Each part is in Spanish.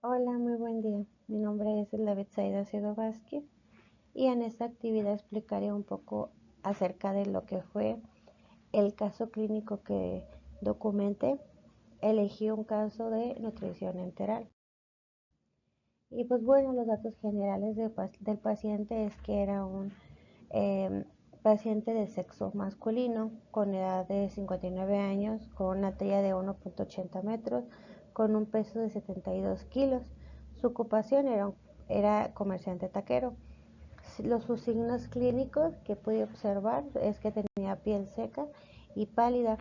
Hola, muy buen día. Mi nombre es Elizabeth Zaida Cedo Vázquez y en esta actividad explicaré un poco acerca de lo que fue el caso clínico que documenté. Elegí un caso de nutrición enteral. Y pues bueno, los datos generales del paciente es que era un eh, paciente de sexo masculino con edad de 59 años, con una talla de 1.80 metros, con un peso de 72 kilos. Su ocupación era comerciante taquero. Sus signos clínicos que pude observar es que tenía piel seca y pálida.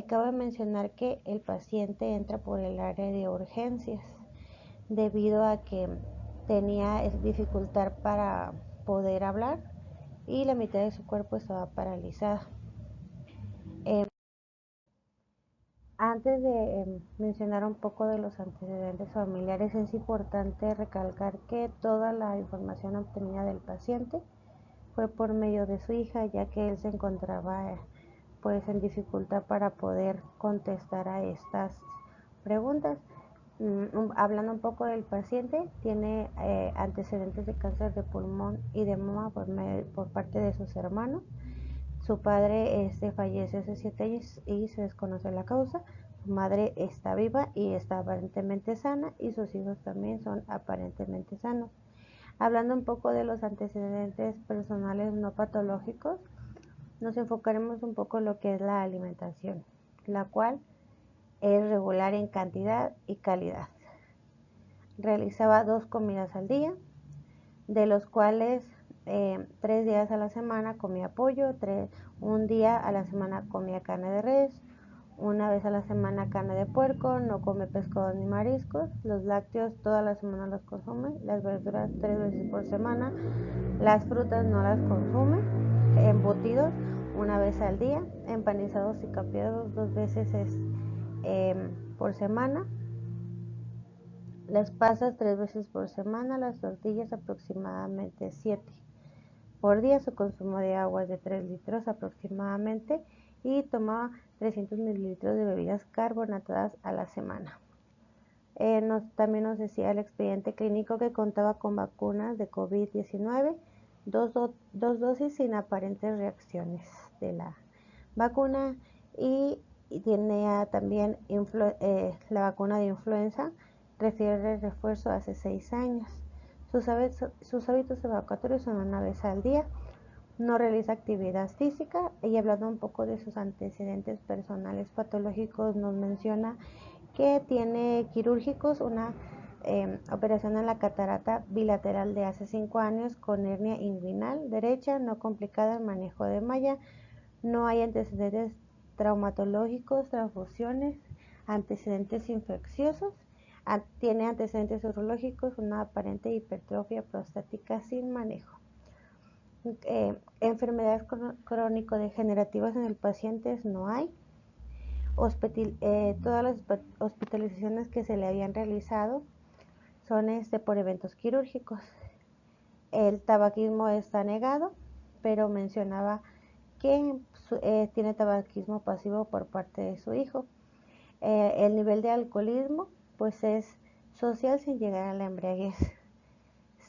Cabe mencionar que el paciente entra por el área de urgencias debido a que tenía dificultad para poder hablar y la mitad de su cuerpo estaba paralizada. Eh, Antes de mencionar un poco de los antecedentes familiares, es importante recalcar que toda la información obtenida del paciente fue por medio de su hija, ya que él se encontraba pues en dificultad para poder contestar a estas preguntas. Hablando un poco del paciente, tiene antecedentes de cáncer de pulmón y de mama por parte de sus hermanos. Su padre falleció hace 7 años y se desconoce la causa. Su madre está viva y está aparentemente sana y sus hijos también son aparentemente sanos. Hablando un poco de los antecedentes personales no patológicos, nos enfocaremos un poco en lo que es la alimentación, la cual es regular en cantidad y calidad. Realizaba 2 comidas al día, de los cuales 3 días a la semana comía pollo, un día a la semana comía carne de res, una vez a la semana carne de puerco, no come pescado ni mariscos, los lácteos toda la semana los consume, las verduras 3 veces por semana, las frutas no las consume, embutidos una vez al día, empanizados y capeados 2 veces por semana, las pasas 3 veces por semana, las tortillas aproximadamente 7 por día. Su consumo de agua es de 3 litros aproximadamente y tomaba 300 mililitros de bebidas carbonatadas a la semana. También nos decía el expediente clínico que contaba con vacunas de COVID-19, dos dosis sin aparentes reacciones de la vacuna y tenía también la vacuna de influenza, refiere refuerzo hace 6 años. Sus hábitos evacuatorios son una vez al día, no realiza actividad física y hablando un poco de sus antecedentes personales patológicos nos menciona que tiene quirúrgicos una operación en la catarata bilateral de hace 5 años con hernia inguinal derecha no complicada en manejo de malla, no hay antecedentes traumatológicos, transfusiones, antecedentes infecciosos, tiene antecedentes urológicos, una aparente hipertrofia prostática sin manejo. Enfermedades crónico-degenerativas en el paciente no hay. Todas las hospitalizaciones que se le habían realizado son por eventos quirúrgicos. El tabaquismo está negado, pero mencionaba que tiene tabaquismo pasivo por parte de su hijo. El nivel de alcoholismo pues es social sin llegar a la embriaguez,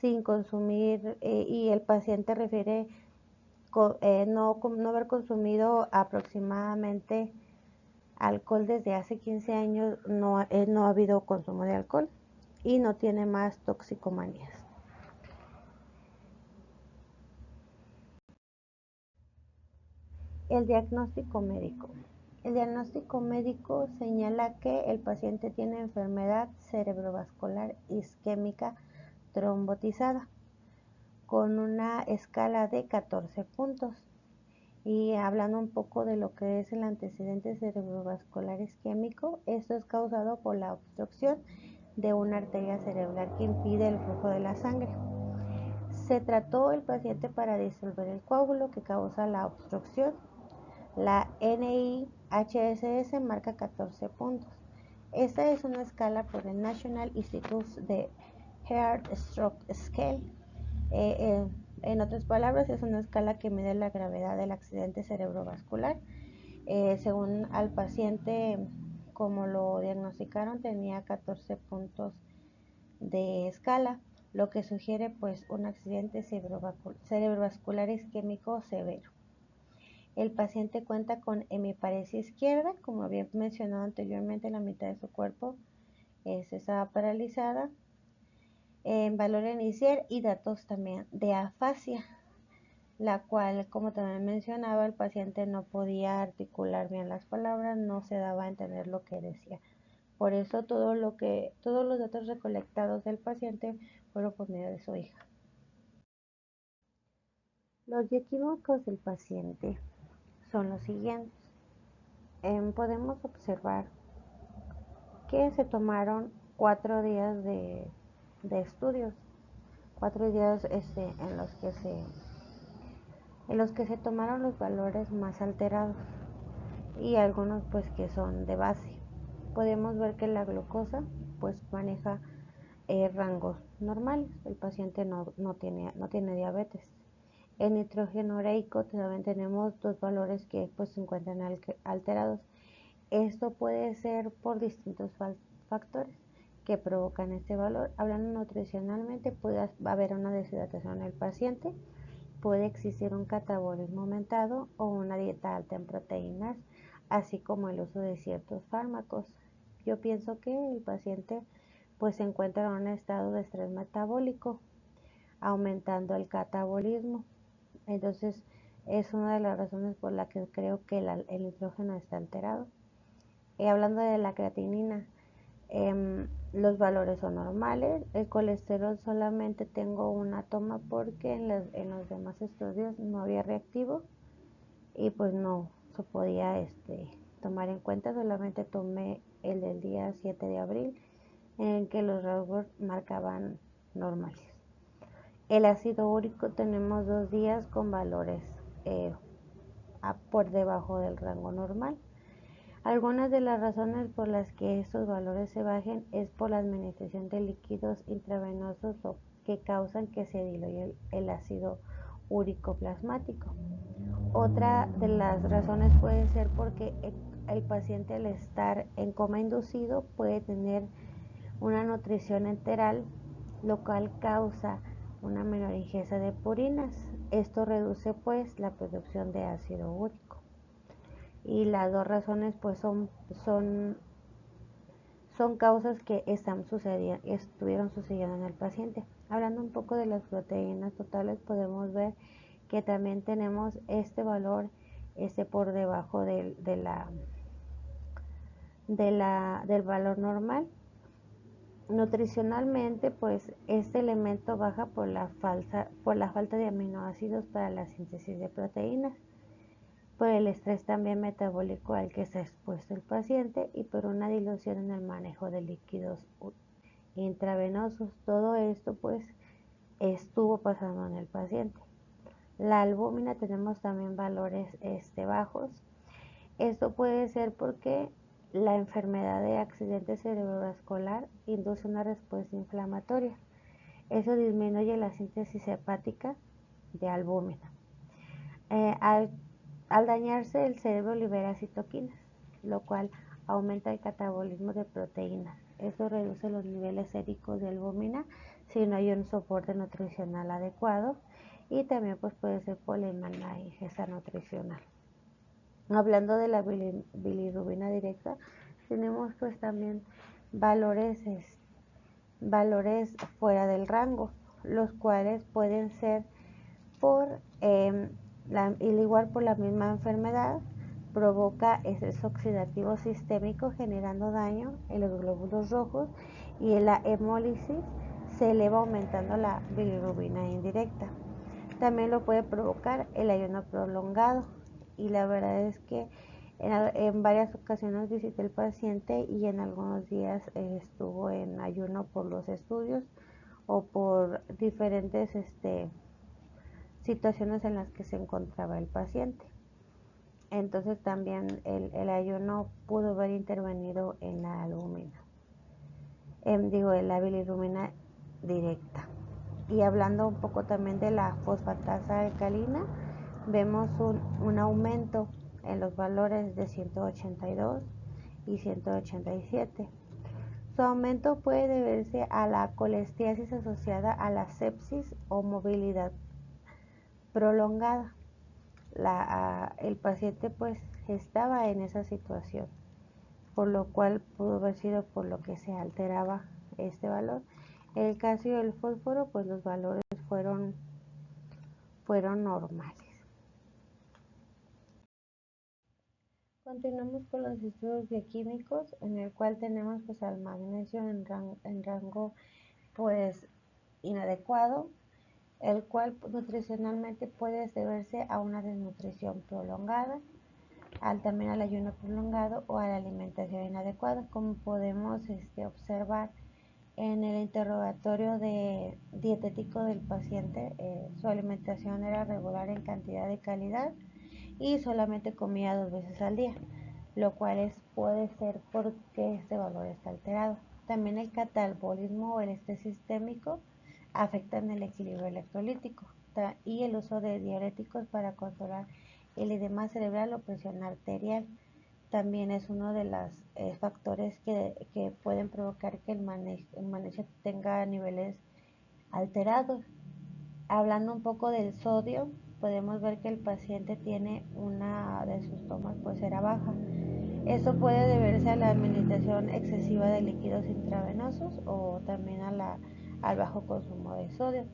sin consumir y el paciente refiere no haber consumido aproximadamente alcohol desde hace 15 años, no ha habido consumo de alcohol y no tiene más toxicomanías. El diagnóstico médico. El diagnóstico médico señala que el paciente tiene enfermedad cerebrovascular isquémica trombotizada con una escala de 14 puntos. Y hablando un poco de lo que es el antecedente cerebrovascular isquémico, esto es causado por la obstrucción de una arteria cerebral que impide el flujo de la sangre. Se trató el paciente para disolver el coágulo que causa la obstrucción. La NIHSS marca 14 puntos. Esta es una escala por el National Institute de Heart Stroke Scale. En otras palabras, es una escala que mide la gravedad del accidente cerebrovascular. Según al paciente, como lo diagnosticaron, tenía 14 puntos de escala, lo que sugiere pues un accidente cerebrovascular isquémico severo. El paciente cuenta con hemiparesia izquierda, como había mencionado anteriormente, la mitad de su cuerpo estaba paralizada. En valor inicial y datos también de afasia, la cual, como también mencionaba, el paciente no podía articular bien las palabras, no se daba a entender lo que decía. Por eso todos los datos recolectados del paciente fueron por medio de su hija. Los equívocos del paciente son los siguientes. Podemos observar que se tomaron 4 días de estudios, 4 días en los que se tomaron los valores más alterados y algunos pues que son de base. Podemos ver que la glucosa pues maneja rangos normales, el paciente no tiene diabetes. El nitrógeno ureico también tenemos 2 valores que pues se encuentran alterados. Esto puede ser por distintos factores que provocan este valor. Hablando nutricionalmente, va a haber una deshidratación en el paciente, puede existir un catabolismo aumentado o una dieta alta en proteínas, así como el uso de ciertos fármacos. Yo pienso que el paciente pues se encuentra en un estado de estrés metabólico, aumentando el catabolismo. Entonces es una de las razones por la que creo que el nitrógeno está alterado. Hablando de la creatinina, los valores son normales. El colesterol solamente tengo una toma porque en los demás estudios no había reactivo y pues no se podía tomar en cuenta. Solamente tomé el del día 7 de abril en el que los rasgos marcaban normales. El ácido úrico tenemos 2 días con valores por debajo del rango normal. Algunas de las razones por las que estos valores se bajen es por la administración de líquidos intravenosos que causan que se diluya el ácido úrico plasmático. Otra de las razones puede ser porque el paciente al estar en coma inducido puede tener una nutrición enteral, lo cual causa una menor ingesta de purinas. Esto reduce pues la producción de ácido úrico. Y las 2 razones pues son causas que estuvieron sucediendo en el paciente. Hablando un poco de las proteínas totales, podemos ver que también tenemos este valor por debajo del valor normal. Nutricionalmente, pues este elemento baja por la falta de aminoácidos para la síntesis de proteínas, por el estrés también metabólico al que está expuesto el paciente y por una dilución en el manejo de líquidos intravenosos. Todo esto pues estuvo pasando en el paciente. La albúmina tenemos también valores bajos. Esto puede ser porque la enfermedad de accidente cerebrovascular induce una respuesta inflamatoria. Eso disminuye la síntesis hepática de albúmina. Al dañarse, el cerebro libera citoquinas, lo cual aumenta el catabolismo de proteínas. Eso reduce los niveles séricos de albúmina si no hay un soporte nutricional adecuado, y también pues puede ser por la mala ingesta nutricional. Hablando de la bilirrubina directa, tenemos pues también valores fuera del rango, los cuales pueden ser por igual por la misma enfermedad, provoca estrés oxidativo sistémico generando daño en los glóbulos rojos, y en la hemólisis se eleva aumentando la bilirrubina indirecta. También lo puede provocar el ayuno prolongado, y la verdad es que en varias ocasiones visité al paciente y en algunos días estuvo en ayuno por los estudios o por diferentes situaciones en las que se encontraba el paciente. Entonces también el ayuno pudo haber intervenido en la albúmina, en la bilirrubina directa. Y hablando un poco también de la fosfatasa alcalina, vemos un aumento en los valores de 182 y 187. Su aumento puede deberse a la colestiasis asociada a la sepsis o movilidad prolongada. El paciente pues estaba en esa situación, por lo cual pudo haber sido por lo que se alteraba este valor. El calcio y el fósforo, pues los valores fueron normales. Continuamos con los estudios bioquímicos, en el cual tenemos pues al magnesio en rango pues inadecuado, el cual nutricionalmente puede deberse a una desnutrición prolongada, también al ayuno prolongado o a la alimentación inadecuada, como podemos observar en el interrogatorio dietético del paciente. Su alimentación era regular en cantidad y calidad y solamente comía 2 veces al día, lo cual puede ser porque este valor está alterado. También el catabolismo o el estrés sistémico afectan el equilibrio electrolítico y el uso de diuréticos para controlar el edema cerebral o presión arterial. También es uno de los factores que pueden provocar que el magnesio tenga niveles alterados. Hablando un poco del sodio, podemos ver que el paciente tiene una de sus tomas pues era baja. Esto puede deberse a la administración excesiva de líquidos intravenosos o también al bajo consumo de sodio.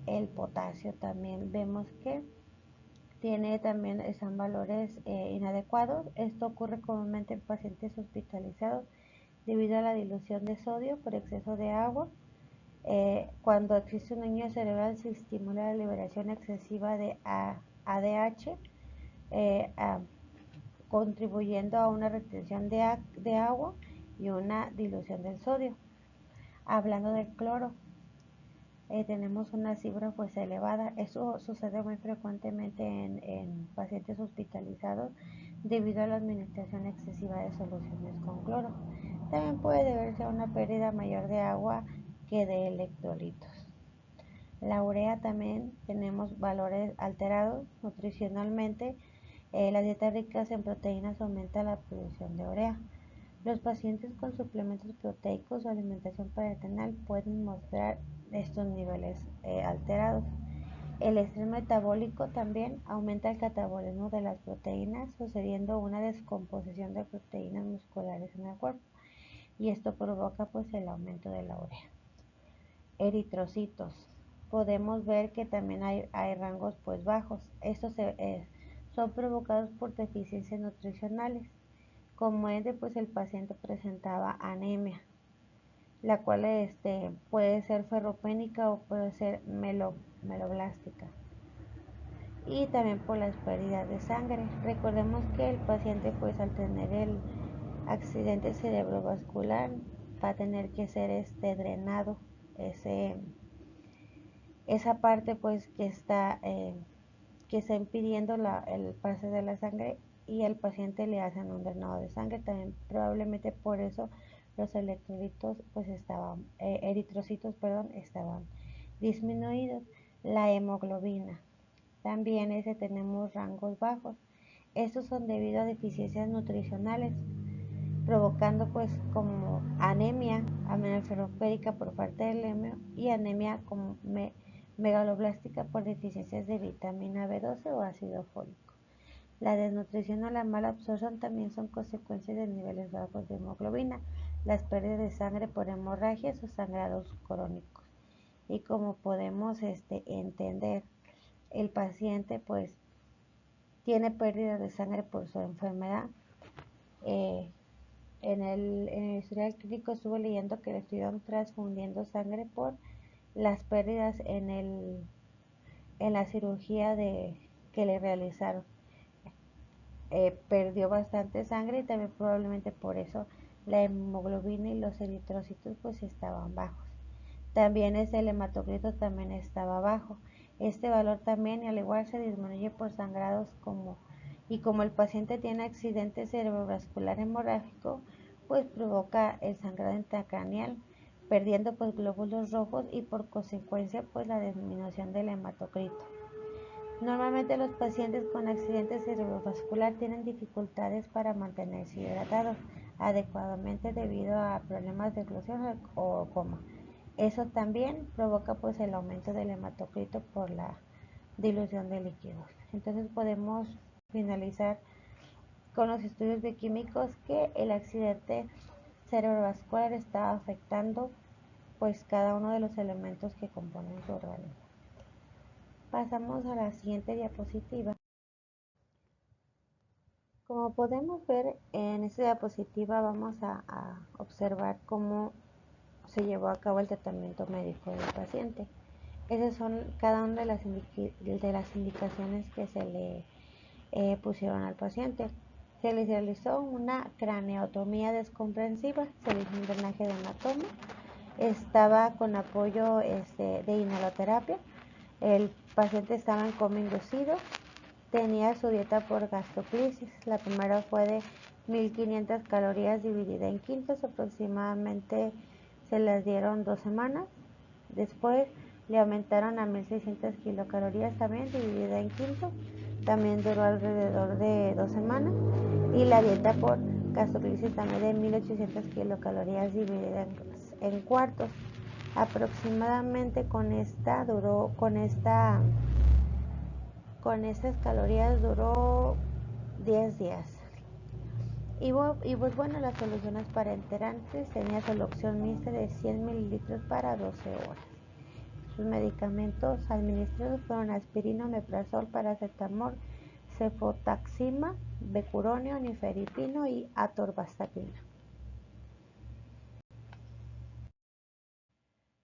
El potasio también vemos que están valores inadecuados. Esto ocurre comúnmente en pacientes hospitalizados debido a la dilución de sodio por exceso de agua. Cuando existe un daño cerebral se estimula la liberación excesiva de ADH, contribuyendo a una retención de agua y una dilución del sodio. Hablando del cloro, tenemos una cifra pues elevada. Eso sucede muy frecuentemente en pacientes hospitalizados debido a la administración excesiva de soluciones con cloro. También puede deberse a una pérdida mayor de agua que de electrolitos. La urea también tenemos valores alterados nutricionalmente. Las dietas ricas en proteínas aumenta la producción de urea. Los pacientes con suplementos proteicos o alimentación parenteral pueden mostrar estos niveles alterados. El estrés metabólico también aumenta el catabolismo de las proteínas, sucediendo una descomposición de proteínas musculares en el cuerpo, y esto provoca pues el aumento de la urea. Eritrocitos. Podemos ver que también hay rangos pues bajos. Estos son provocados por deficiencias nutricionales. Como pues el paciente presentaba anemia, la cual puede ser ferropénica o puede ser meloblástica, y también por las pérdidas de sangre. Recordemos que el paciente pues al tener el accidente cerebrovascular va a tener que ser drenado esa parte pues que está impidiendo el pase de la sangre, y al paciente le hacen un drenado de sangre. También probablemente por eso los electrolitos pues eritrocitos estaban disminuidos. La hemoglobina también tenemos rangos bajos. Estos son debido a deficiencias nutricionales, provocando pues como anemia amenorférica por falta de lemio y anemia como megaloblástica por deficiencias de vitamina B12 o ácido fólico. La desnutrición o la mala absorción también son consecuencias de niveles bajos de hemoglobina, las pérdidas de sangre por hemorragias o sangrados crónicos. Y como podemos entender, el paciente pues tiene pérdida de sangre por su enfermedad. En el historial clínico estuve leyendo que le estuvieron transfundiendo sangre por las pérdidas en la cirugía que le realizaron. Perdió bastante sangre y también probablemente por eso la hemoglobina y los eritrocitos pues estaban bajos. También el hematocrito también estaba bajo. Este valor también, y al igual, se disminuye por sangrados como el paciente tiene accidente cerebrovascular hemorrágico, pues provoca el sangrado intracraneal, perdiendo pues glóbulos rojos y por consecuencia pues la disminución del hematocrito. Normalmente los pacientes con accidente cerebrovascular tienen dificultades para mantenerse hidratados, adecuadamente debido a problemas de eclosión o coma. Eso también provoca pues el aumento del hematocrito por la dilución de líquidos. Entonces podemos finalizar con los estudios de químicos que el accidente cerebrovascular está afectando pues cada uno de los elementos que componen su organismo. Pasamos a la siguiente diapositiva. Como podemos ver en esta diapositiva vamos a observar cómo se llevó a cabo el tratamiento médico del paciente. Esas son cada una de las indicaciones que se le pusieron al paciente. Se le realizó una craneotomía descomprensiva, se le hizo un drenaje de hematoma, estaba con apoyo de inhaloterapia, el paciente estaba en coma inducido, tenía su dieta por gastroclisis. La primera fue de 1500 calorías dividida en quintos, aproximadamente se las dieron 2 semanas. Después le aumentaron a 1600 kilocalorías también dividida en quintos, también duró alrededor de 2 semanas. Y la dieta por gastroclisis también de 1800 kilocalorías dividida en cuartos. Aproximadamente con estas calorías duró 10 días. Y pues bueno, las soluciones para enterantes tenía solución mixta de 100 mililitros para 12 horas. Sus medicamentos administrados fueron aspirina, omeprazol, paracetamol, cefotaxima, becuronio, nifedipino y atorvastatina.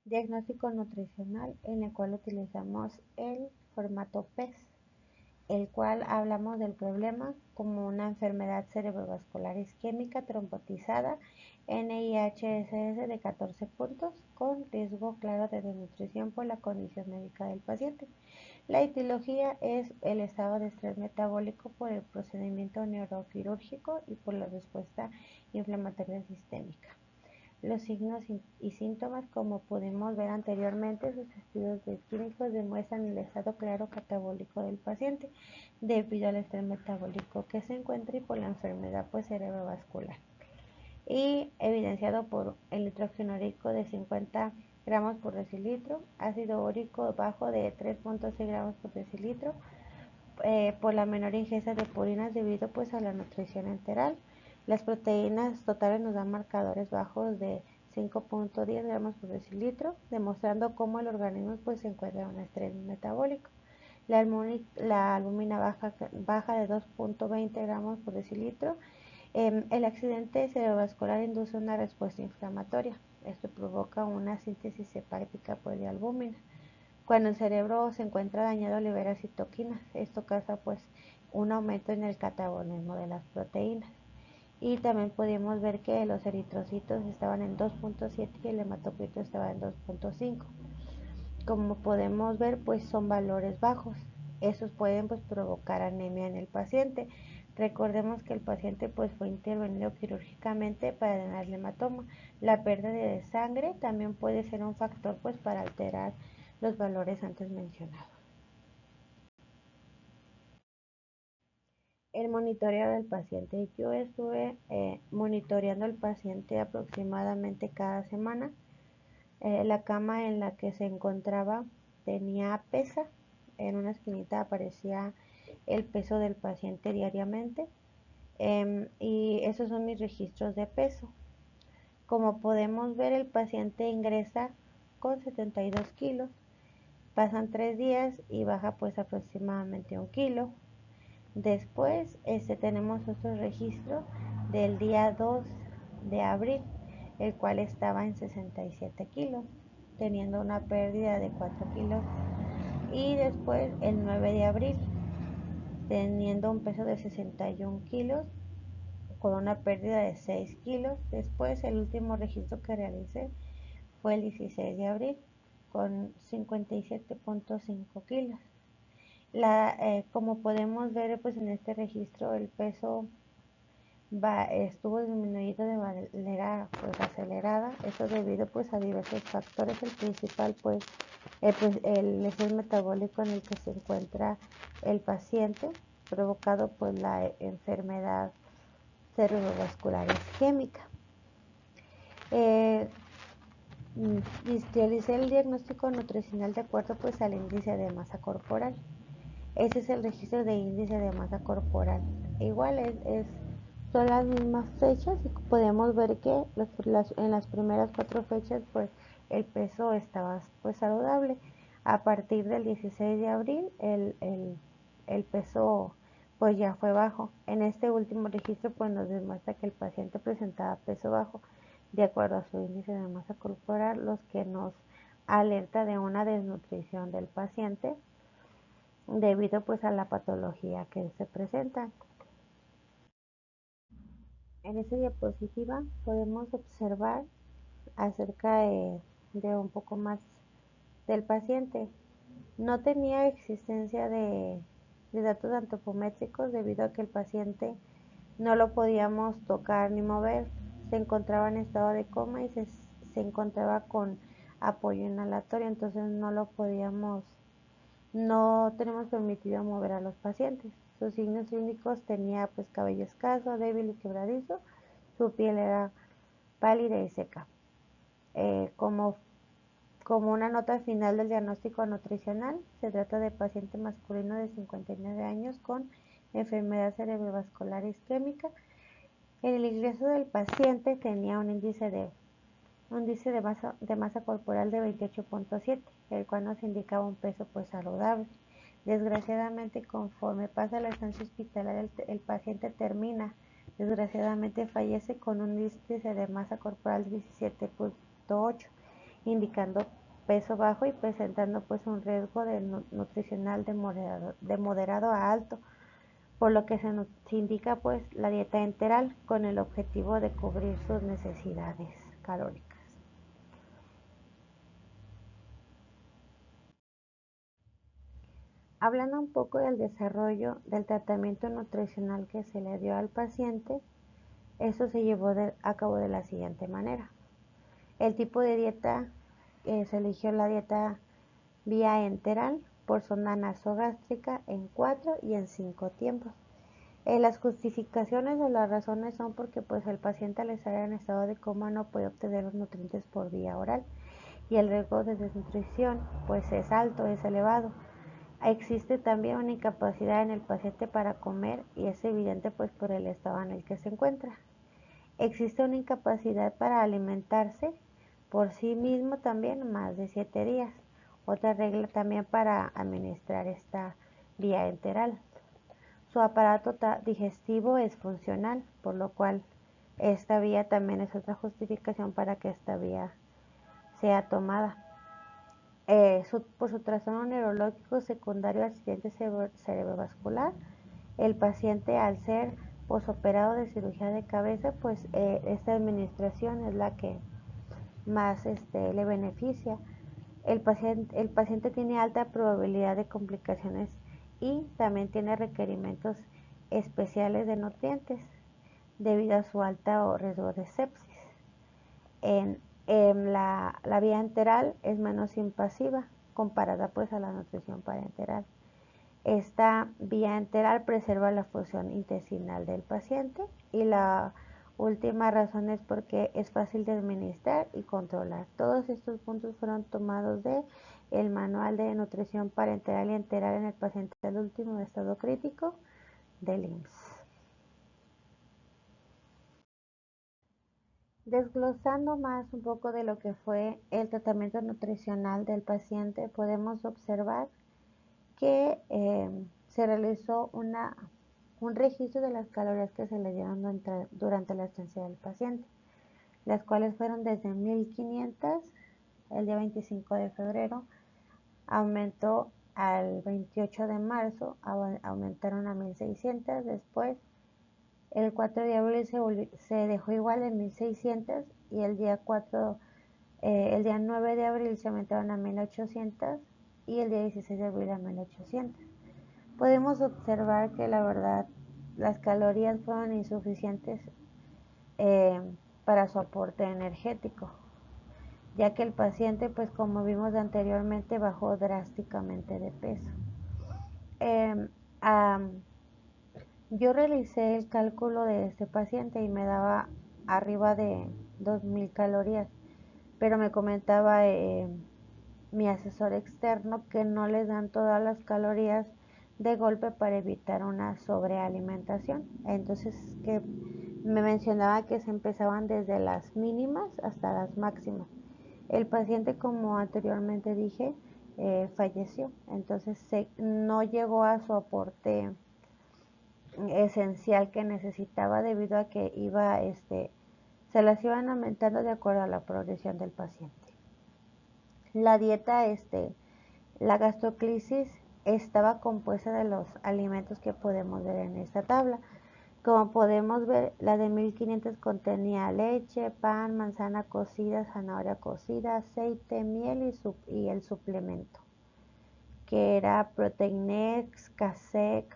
Diagnóstico nutricional, en el cual utilizamos el formato PES, el cual hablamos del problema como una enfermedad cerebrovascular isquémica trombotizada NIHSS de 14 puntos con riesgo claro de desnutrición por la condición médica del paciente. La etiología es el estado de estrés metabólico por el procedimiento neuroquirúrgico y por la respuesta inflamatoria sistémica. Los signos y síntomas, como pudimos ver anteriormente, sus estudios químicos demuestran el estado claro catabólico del paciente debido al estrés metabólico que se encuentra y por la enfermedad cerebrovascular. Y evidenciado por el nitrógeno úrico de 50 gramos por decilitro, ácido úrico bajo de 3.6 gramos por decilitro, por la menor ingesta de purinas debido pues a la nutrición enteral. Las proteínas totales nos dan marcadores bajos de 5.10 gramos por decilitro, demostrando cómo el organismo pues se encuentra en un estrés metabólico. La albúmina baja de 2.20 gramos por decilitro. El accidente cerebrovascular induce una respuesta inflamatoria. Esto provoca una síntesis hepática pues, de albúmina. Cuando el cerebro se encuentra dañado, libera citoquinas. Esto causa pues un aumento en el catabolismo de las proteínas. Y también pudimos ver que los eritrocitos estaban en 2.7 y el hematocrito estaba en 2.5. Como podemos ver, pues son valores bajos. Esos pueden pues provocar anemia en el paciente. Recordemos que el paciente pues fue intervenido quirúrgicamente para drenar el hematoma. La pérdida de sangre también puede ser un factor pues para alterar los valores antes mencionados. El monitoreo del paciente. Yo estuve monitoreando al paciente aproximadamente cada semana. La cama en la que se encontraba tenía pesa. En una esquinita aparecía el peso del paciente diariamente. Y esos son mis registros de peso. Como podemos ver, el paciente ingresa con 72 kilos. Pasan 3 días y baja pues aproximadamente 1 kilo. Después tenemos otro registro del día 2 de abril, el cual estaba en 67 kilos, teniendo una pérdida de 4 kilos. Y después el 9 de abril, teniendo un peso de 61 kilos, con una pérdida de 6 kilos. Después el último registro que realicé fue el 16 de abril, con 57.5 kilos. Como podemos ver pues en este registro el peso estuvo disminuido de manera pues acelerada. Eso debido pues a diversos factores. El principal pues el estrés metabólico en el que se encuentra el paciente, provocado por la enfermedad cerebrovascular isquémica. Realicé el diagnóstico nutricional de acuerdo pues al índice de masa corporal. Ese es el registro de índice de masa corporal. Igual son las mismas fechas y podemos ver que en las primeras 4 fechas pues el peso estaba pues saludable. A partir del 16 de abril el peso pues ya fue bajo. En este último registro pues nos demuestra que el paciente presentaba peso bajo de acuerdo a su índice de masa corporal, los que nos alerta de una desnutrición del paciente debido pues a la patología que se presenta. En esta diapositiva podemos observar acerca de un poco más del paciente. No tenía existencia de datos antropométricos debido a que el paciente no lo podíamos tocar ni mover. Se encontraba en estado de coma y se encontraba con apoyo inhalatorio, entonces no tenemos permitido mover a los pacientes. Sus signos clínicos tenía pues cabello escaso, débil y quebradizo, su piel era pálida y seca. Como una nota final del diagnóstico nutricional, se trata de paciente masculino de 59 años con enfermedad cerebrovascular isquémica. En el ingreso del paciente tenía un índice de masa corporal de 28.7, el cual nos indicaba un peso pues saludable. Desgraciadamente, conforme pasa la estancia hospitalaria, el paciente desgraciadamente fallece con un índice de masa corporal de 17.8, indicando peso bajo y presentando pues un riesgo nutricional de moderado a alto, por lo que se nos indica pues la dieta enteral con el objetivo de cubrir sus necesidades calóricas. Hablando un poco del desarrollo del tratamiento nutricional que se le dio al paciente, eso se llevó a cabo de la siguiente manera. El tipo de dieta, se eligió la dieta vía enteral por sonda nasogástrica en 4 y en 5 tiempos. Las justificaciones o las razones son porque pues el paciente al estar en estado de coma no puede obtener los nutrientes por vía oral y el riesgo de desnutrición pues es alto, es elevado. Existe también una incapacidad en el paciente para comer y es evidente pues por el estado en el que se encuentra. Existe una incapacidad para alimentarse por sí mismo también más de 7 días. Otra regla también para administrar esta vía enteral. Su aparato digestivo es funcional, por lo cual esta vía también es otra justificación para que esta vía sea tomada. Por su trastorno neurológico secundario al accidente cerebrovascular, el paciente al ser posoperado de cirugía de cabeza, pues esta administración es la que más le beneficia. El paciente tiene alta probabilidad de complicaciones y también tiene requerimientos especiales de nutrientes debido a su alto riesgo de sepsis. La vía enteral es menos invasiva comparada pues a la nutrición parenteral. Esta vía enteral preserva la función intestinal del paciente y la última razón es porque es fácil de administrar y controlar. Todos estos puntos fueron tomados de el manual de nutrición parenteral y enteral en el paciente del último estado crítico del IMSS. Desglosando más un poco de lo que fue el tratamiento nutricional del paciente, podemos observar que se realizó un registro de las calorías que se le dieron durante la estancia del paciente, las cuales fueron desde 1500 el día 25 de febrero, aumentó al 28 de marzo, aumentaron a 1600, después el 4 de abril se dejó igual en 1600 y el día 9 de abril se aumentaron a 1800 y el día 16 de abril a 1800. Podemos observar que la verdad las calorías fueron insuficientes para su aporte energético, ya que el paciente, pues como vimos anteriormente, bajó drásticamente de peso. Yo realicé el cálculo de este paciente y me daba arriba de 2000 calorías, pero me comentaba mi asesor externo que no les dan todas las calorías de golpe para evitar una sobrealimentación. Entonces que me mencionaba que se empezaban desde las mínimas hasta las máximas. El paciente, como anteriormente dije, falleció, entonces no llegó a su aporte esencial que necesitaba debido a que se las iban aumentando de acuerdo a la progresión del paciente. La dieta, la gastroclisis estaba compuesta de los alimentos que podemos ver en esta tabla. Como podemos ver, la de 1500 contenía leche, pan, manzana cocida, zanahoria cocida, aceite, miel y el suplemento, que era Proteinex, Casec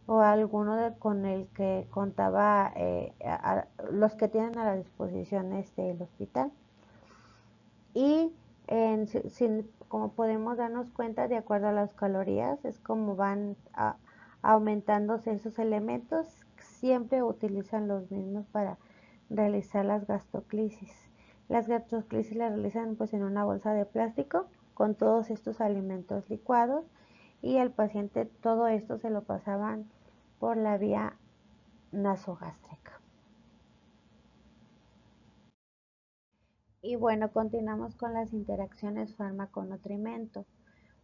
o alguno con el que contaba los que tienen a la disposición el hospital. Y como podemos darnos cuenta, de acuerdo a las calorías, es como van aumentándose esos elementos. Siempre utilizan los mismos para realizar las gastroclisis. Las gastroclisis las realizan pues en una bolsa de plástico con todos estos alimentos licuados, y al paciente todo esto se lo pasaban por la vía nasogástrica. Y bueno, continuamos con las interacciones fármaco-nutrimento.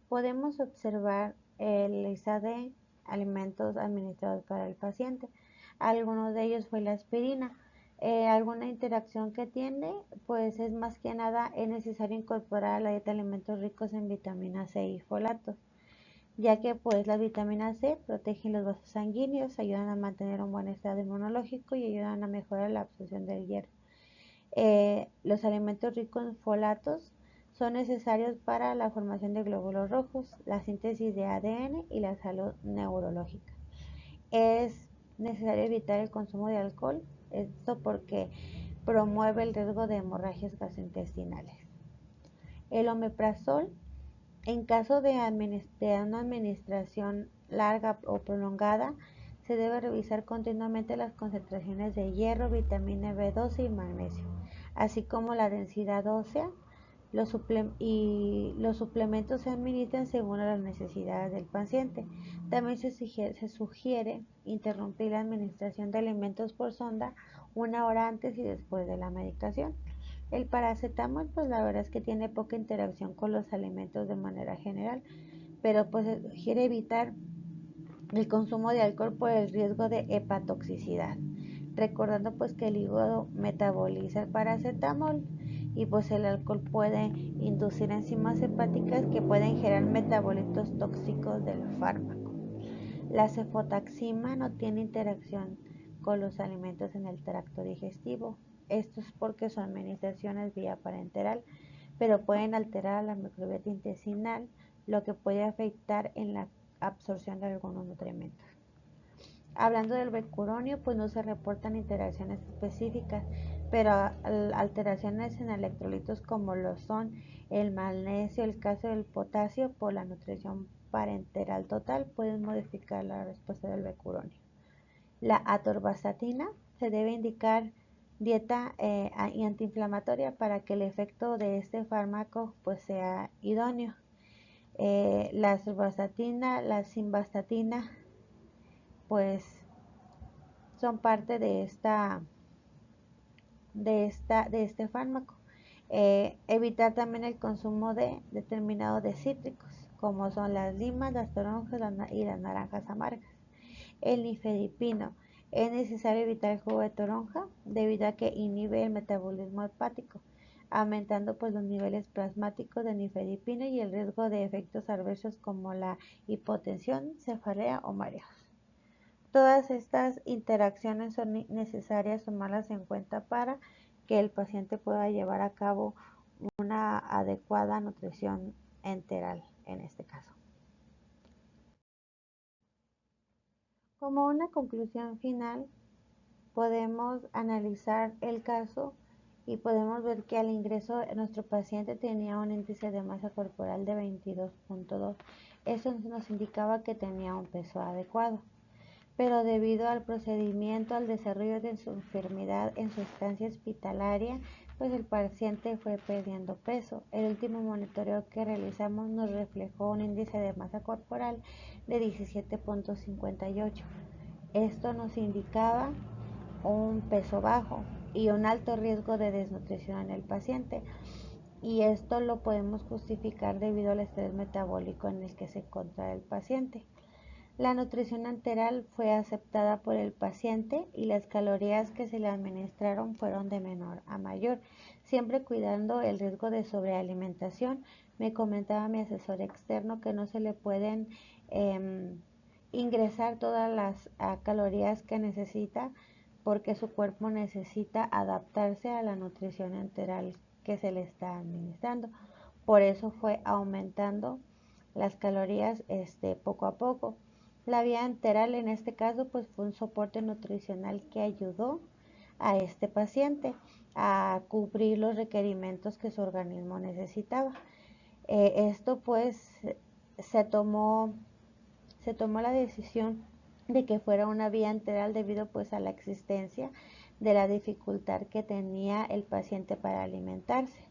Podemos observar el lista de alimentos administrados para el paciente. Algunos de ellos fue la aspirina. Alguna interacción que tiene, pues es más que nada es necesario incorporar a la dieta alimentos ricos en vitamina C y folatos, ya que pues la vitamina C protege los vasos sanguíneos, ayudan a mantener un buen estado inmunológico y ayudan a mejorar la absorción del hierro. Los alimentos ricos en folatos son necesarios para la formación de glóbulos rojos, la síntesis de ADN y la salud neurológica. Es necesario evitar el consumo de alcohol, esto porque promueve el riesgo de hemorragias gastrointestinales. El omeprazol, en caso de una administración larga o prolongada, se debe revisar continuamente las concentraciones de hierro, vitamina B12 y magnesio, así como la densidad ósea. Los suplementos se administran según las necesidades del paciente. También se sugiere interrumpir la administración de alimentos por sonda una hora antes y después de la medicación. El paracetamol, pues la verdad es que tiene poca interacción con los alimentos de manera general, pero pues se sugiere evitar el consumo de alcohol por el riesgo de hepatotoxicidad, recordando pues que el hígado metaboliza el paracetamol y pues el alcohol puede inducir enzimas hepáticas que pueden generar metabolitos tóxicos del fármaco. La cefotaxima no tiene interacción con los alimentos en el tracto digestivo. Esto es porque su administración es vía parenteral, pero pueden alterar la microbiota intestinal, lo que puede afectar en la absorción de algunos nutrimentos. Hablando del becuronio, pues no se reportan interacciones específicas, pero alteraciones en electrolitos como lo son el magnesio, el calcio y el potasio por la nutrición parenteral total pueden modificar la respuesta del becuronio. La atorvastatina se debe indicar dieta antiinflamatoria para que el efecto de este fármaco pues sea idóneo. La atorvastatina, la simvastatina, pues son parte de este fármaco. Evitar también el consumo de determinados de cítricos, como son las limas, las toronjas y las naranjas amargas. El nifedipino. Es necesario evitar el jugo de toronja debido a que inhibe el metabolismo hepático, aumentando pues los niveles plasmáticos de nifedipina y el riesgo de efectos adversos como la hipotensión, cefalea o mareos. Todas estas interacciones son necesarias tomarlas en cuenta para que el paciente pueda llevar a cabo una adecuada nutrición enteral en este caso. Como una conclusión final, podemos analizar el caso y podemos ver que al ingreso nuestro paciente tenía un índice de masa corporal de 22.2. Eso nos indicaba que tenía un peso adecuado. pero debido al procedimiento, al desarrollo de su enfermedad en su estancia hospitalaria, pues el paciente fue perdiendo peso. El último monitoreo que realizamos nos reflejó un índice de masa corporal de 17.58. Esto nos indicaba un peso bajo y un alto riesgo de desnutrición en el paciente. Y esto lo podemos justificar debido al estrés metabólico en el que se encuentra el paciente. La nutrición enteral fue aceptada por el paciente y las calorías que se le administraron fueron de menor a mayor, siempre cuidando el riesgo de sobrealimentación. Me comentaba mi asesor externo que no se le pueden ingresar todas las calorías que necesita porque su cuerpo necesita adaptarse a la nutrición enteral que se le está administrando. Por eso fue aumentando las calorías poco a poco. La vía enteral en este caso pues fue un soporte nutricional que ayudó a este paciente a cubrir los requerimientos que su organismo necesitaba. Esto pues se tomó la decisión de que fuera una vía enteral debido pues a la existencia de la dificultad que tenía el paciente para alimentarse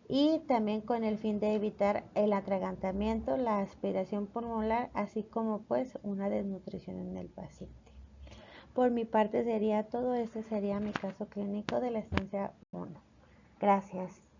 y también con el fin de evitar el atragantamiento, la aspiración pulmonar, así como pues una desnutrición en el paciente. Por mi parte sería todo, este sería mi caso clínico de la estancia 1. Gracias.